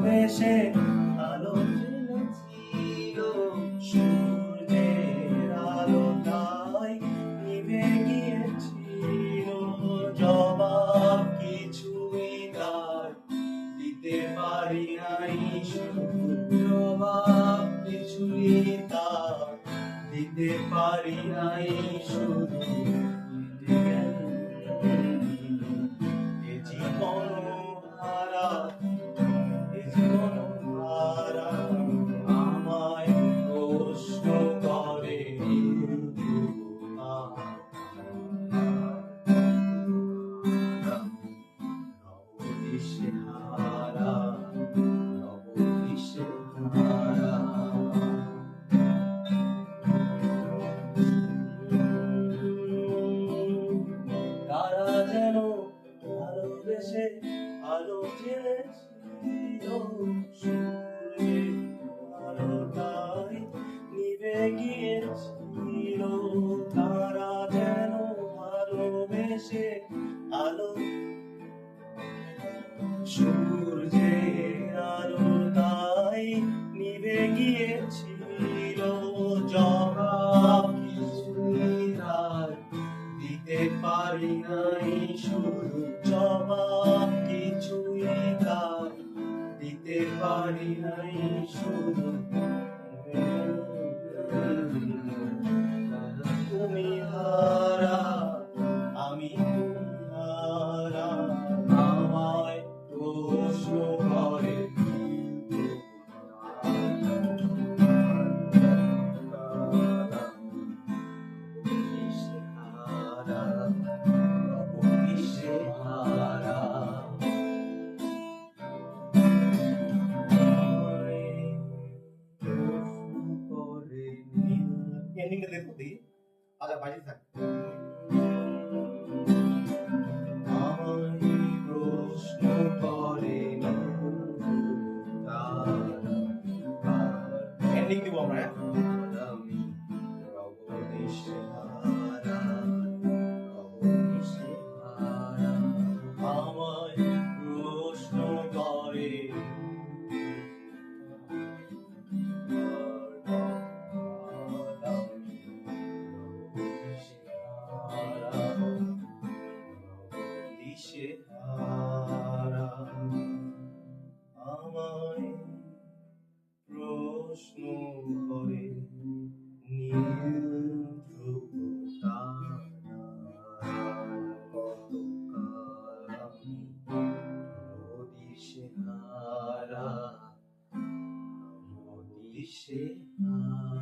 ভালোবেসে আলো জ্বেলেছিল, সূর্যের আলোটায় নিভে গিয়েছিল। জবাব কিছুই তার দিতে পারি নাই, শুধু জবাব কিছুই তার দিতে পারি নাই, শুধু এ জীবন হারা, এ জীবন হারা আমায় প্রশ্ন করে দিশেহারা, দিশেহারা। তারা যেন ভালোবেসে আলো জ্বেলেছিল, সূর্যের আলোটায় নিভে গিয়েছিল। তারা যেন ভালোবেসে আলো, সূর্যের আলোটায় নিভে গিয়েছিল। জবাব কিছুই তার দিতে পারি নাই, শুধু জবাব কিছুই তার দিতে পারি নাই, শুধু তুমি হারা, আমি হারা আমায় প্রশ্ন করে দিশেহারা, দিশেহারা। এন্ডিংটা দেখো দি, আচ্ছা বাজি থাক। আমায় প্রশ্ন করে এন্ডিং দিব আমরা, আমি রব দিশেহারা, রব দিশেহারা আমায় প্রশ্ন করে। দিশেহারা আমায় প্রশ্ন করে নীল ধ্রুব তারা, কতকাল আমি দিশেহারা, দিশেহারা।